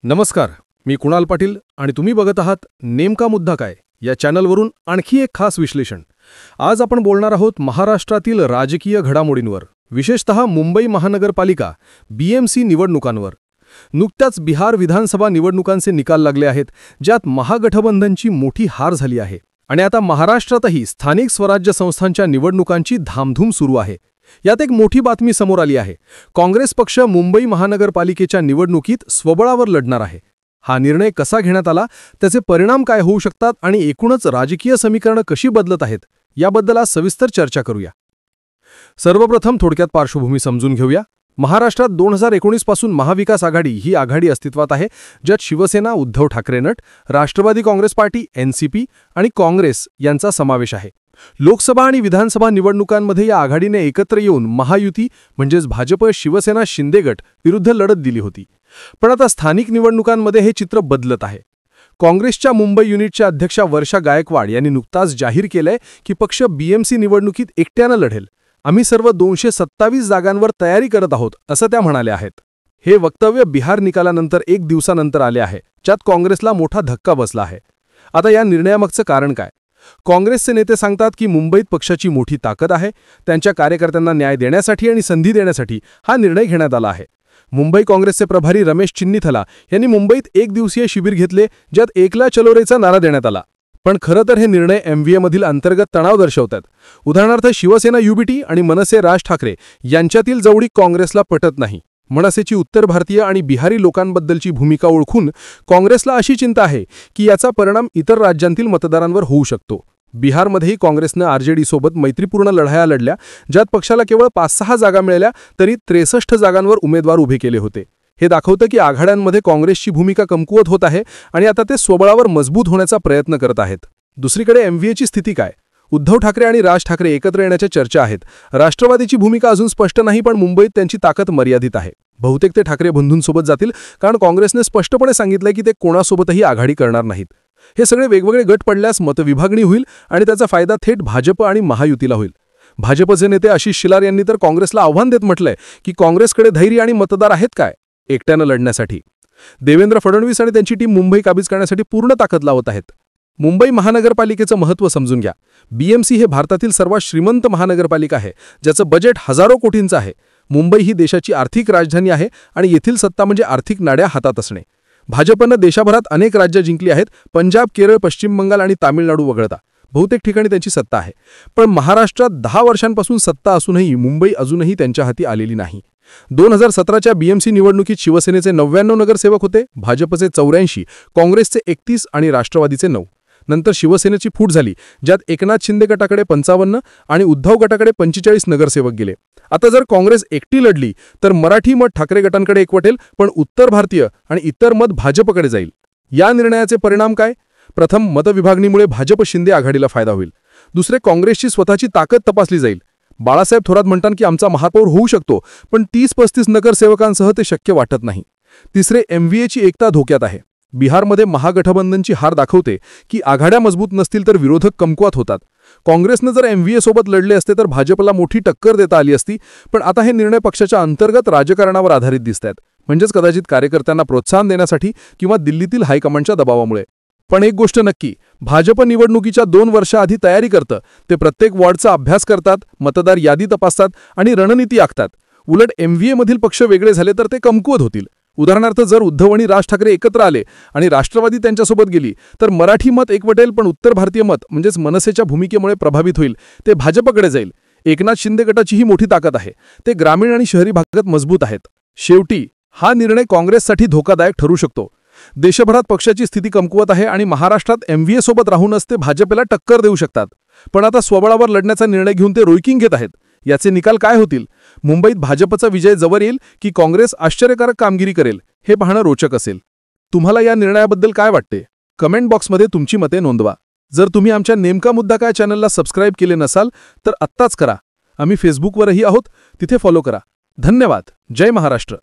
नमस्कार, मी कुणाल पाटील आणि तुम्ही बघत आहात नेमका मुद्दा काय या चॅनलवरून आणखी एक खास विश्लेषण. आज आपण बोलणार आहोत महाराष्ट्रातील राजकीय घडामोडींवर, विशेषतः मुंबई महानगरपालिका BMC निवडणुकांवर. नुकत्याच बिहार विधानसभा निवडणुकांचे निकाल लागले आहेत, ज्यात महागठबंधनची मोठी हार झाली आहे. आणि आता महाराष्ट्रातही स्थानिक स्वराज्य संस्थांच्या निवडणुकांची धामधूम सुरू आहे. यात एक मोठी बातमी समोर आली आहे. काँग्रेस पक्ष मुंबई महानगरपालिकेच्या निवडणुकीत स्वबळावर लढणार आहे. हा निर्णय कसा घेण्यात आला, त्याचे परिणाम काय होऊ शकतात आणि एकूणच राजकीय समीकरणं कशी बदलत आहेत, याबद्दल आज सविस्तर चर्चा करूया. सर्वप्रथम थोडक्यात पार्श्वभूमी समजून घेऊया. महाराष्ट्रात 2019 पासून महाविकास आघाडी ही आघाडी अस्तित्वात आहे, ज्यात शिवसेना, उद्धव ठाकरे गट, राष्ट्रवादी काँग्रेस पार्टी NCP आणि काँग्रेस यांचा समावेश आहे. लोकसभा आणि विधानसभा निवडणुकांमध्ये या आघाडीने एकत्र येऊन महायुती म्हणजेच भाजप, शिवसेना, शिंदे गट विरुद्ध लढत दिली होती. पण आता स्थानिक निवडणुकांमध्ये हे चित्र बदलत आहे. काँग्रेसच्या मुंबई युनिटच्या अध्यक्षा वर्षा गायकवाड यांनी नुकताच जाहीर केलंय की पक्ष BMC निवडणुकीत एकट्यानं लढेल. आम्ही सर्व 227 जागांवर तयारी करत आहोत, असं त्या म्हणाल्या आहेत. हे वक्तव्य बिहार निकालानंतर एक दिवसानंतर आले आहे, ज्यात काँग्रेसला मोठा धक्का बसला आहे. आता या निर्णयामागचं कारण काय? काँग्रेसचे नेते सांगतात की मुंबईत पक्षाची मोठी ताकद आहे. त्यांच्या कार्यकर्त्यांना न्याय देण्यासाठी आणि संधी देण्यासाठी हा निर्णय घेण्यात आला आहे. मुंबई काँग्रेसचे प्रभारी रमेश चिन्नीथला यांनी मुंबईत एक दिवसीय शिबिर घेतले, ज्यात एकला चलो रेचा नारा देण्यात आला. पण खरं तर हे निर्णय MVA मधील अंतर्गत तणाव दर्शवतात. उदाहरणार्थ शिवसेना UBT आणि मनसे राज ठाकरे यांच्यातील जवळीक काँग्रेसला पटत नाही. मनसेची उत्तर भारतीय आणि बिहारी लोकांबद्दलची भूमिका ओळखून काँग्रेसला अशी चिंता आहे की याचा परिणाम इतर राज्यांतील मतदारांवर होऊ शकतो. बिहारमध्येही काँग्रेसनं RJD सोबत मैत्रीपूर्ण लढाया लढल्या, ज्यात पक्षाला केवळ 5-6 जागा मिळाल्या तरी 63 जागांवर उमेदवार उभे केले होते. हे दाखवतं की आघाड्यांमध्ये काँग्रेसची भूमिका कमकुवत होत आहे आणि आता ते स्वबळावर मजबूत होण्याचा प्रयत्न करत आहेत. दुसरीकडे MVAची स्थिती काय? उद्धव ठाकरे आणि राज ठाकरे एकत्र येण्याच्या चर्चा आहेत. राष्ट्रवादीची भूमिका अजून स्पष्ट नाही, पण मुंबईत त्यांची ताकद मर्यादित आहे. बहुतेक ते ठाकरे बंधूंसोबत जातील, कारण काँग्रेसने स्पष्टपणे सांगितलंय की ते कोणासोबतही आघाडी करणार नाहीत. हे सगळे वेगवेगळे गट पडल्यास मतविभागणी होईल आणि त्याचा फायदा थेट भाजप आणि महायुतीला होईल. भाजपचे नेते आशिष शेलार यांनी तर काँग्रेसला आव्हान देत म्हटलंय की काँग्रेसकडे धैर्य आणि मतदार आहेत काय एकट्यानं लढण्यासाठी. देवेंद्र फडणवीस आणि त्यांची टीम मुंबई काबीज करण्यासाठी पूर्ण ताकद लावत आहेत. मुंबई महानगरपालिकेचं महत्त्व समजून घ्या. BMC हे भारतातील सर्वात श्रीमंत महानगरपालिका आहे, ज्याचं बजेट हजारो कोटींचं आहे. मुंबई ही देशाची आर्थिक राजधानी आहे आणि येथील सत्ता म्हणजे आर्थिक नाड्या हातात असणे. भाजपनं देशभरात अनेक राज्य जिंकली आहेत, पंजाब, केरळ, पश्चिम बंगाल आणि तामिळनाडू वगळता. बहुतेक ठिकाणी त्यांची सत्ता आहे. पण महाराष्ट्रात 10 वर्षांपासून सत्ता असूनही मुंबई अजूनही त्यांच्या हाती आलेली नाही. 2017च्या BMC निवडणुकीत शिवसेनेचे 99 नगरसेवक होते, भाजपचे 84, काँग्रेसचे 31 आणि राष्ट्रवादीचे 9. नंतर शिवसेनेची फूट झाली, ज्यात एकनाथ शिंदे गटाकडे 55 आणि उद्धव गटाकडे 45 नगरसेवक गेले. आता जर काँग्रेस एकटी लढली तर मराठी मत ठाकरे गटांकडे एकवटेल, पण उत्तर भारतीय आणि इतर मत भाजपकडे जाईल. या निर्णयाचे परिणाम काय? प्रथम, मतविभागणीमुळे भाजप शिंदे आघाडीला फायदा होईल. दुसरे, काँग्रेसची स्वतःची ताकद तपासली जाईल. बाळासाहेब थोरात म्हणतात की आमचा महापौर होऊ शकतो, पण 30-35 नगरसेवकांसह ते शक्य वाटत नाही. तिसरे, MVAची एकता धोक्यात आहे. बिहारमध्ये महागठबंधनची हार दाखवते की आघाड्या मजबूत नसतील तर विरोधक कमकुवत होतात. काँग्रेसनं जर MVA सोबत लढले असते तर भाजपला मोठी टक्कर देता आली असती, पण आता हे निर्णय पक्षाच्या अंतर्गत राजकारणावर आधारित दिसतात, म्हणजेच कदाचित कार्यकर्त्यांना प्रोत्साहन देण्यासाठी किंवा दिल्लीतील हायकमांडच्या दबावामुळे. पण एक गोष्ट नक्की, भाजप निवडणुकीच्या 2 वर्षाआधी तयारी करतं. ते प्रत्येक वॉर्डचा अभ्यास करतात, मतदार यादी तपासतात आणि रणनीती आखतात. उलट MVA मधील पक्ष वेगळे झाले तर ते कमकुवत होतील. उदाहरणार्थ, जर उद्धव आणि राज ठाकरे एकत्र आले आणि राष्ट्रवादी त्यांच्यासोबत गेली तर मराठी मत एकवटेल, पण उत्तर भारतीय मत म्हणजेच मनसेच्या भूमिकेमुळे प्रभावित होईल, ते भाजपकडे जाईल. एकनाथ शिंदे गटाचीही मोठी ताकद आहे. ते ग्रामीण आणि शहरी भागात मजबूत आहेत. शेवटी हा निर्णय काँग्रेससाठी धोकादायक ठरू शकतो. देशभरात पक्षाची स्थिती कमकुवत आहे आणि महाराष्ट्रात MVA सोबत राहूनच ते भाजपला टक्कर देऊ शकतात. पण आता स्वबळावर लढण्याचा निर्णय घेऊन ते रोईकिंग घेत आहेत. याचे निकाल काय होतील? मुंबईत भाजपचा विजय जवळ येईल की काँग्रेस आश्चर्यकारक कामगिरी करेल, हे पाहणं रोचक असेल. तुम्हाला या निर्णयाबद्दल काय वाटते? कमेंट बॉक्समध्ये तुमची मते नोंदवा. जर तुम्ही आमच्या नेमका मुद्दा काय चॅनलला सबस्क्राईब केले नसाल तर आत्ताच करा. आम्ही फेसबुकवरही आहोत, तिथे फॉलो करा. धन्यवाद. जय महाराष्ट्र.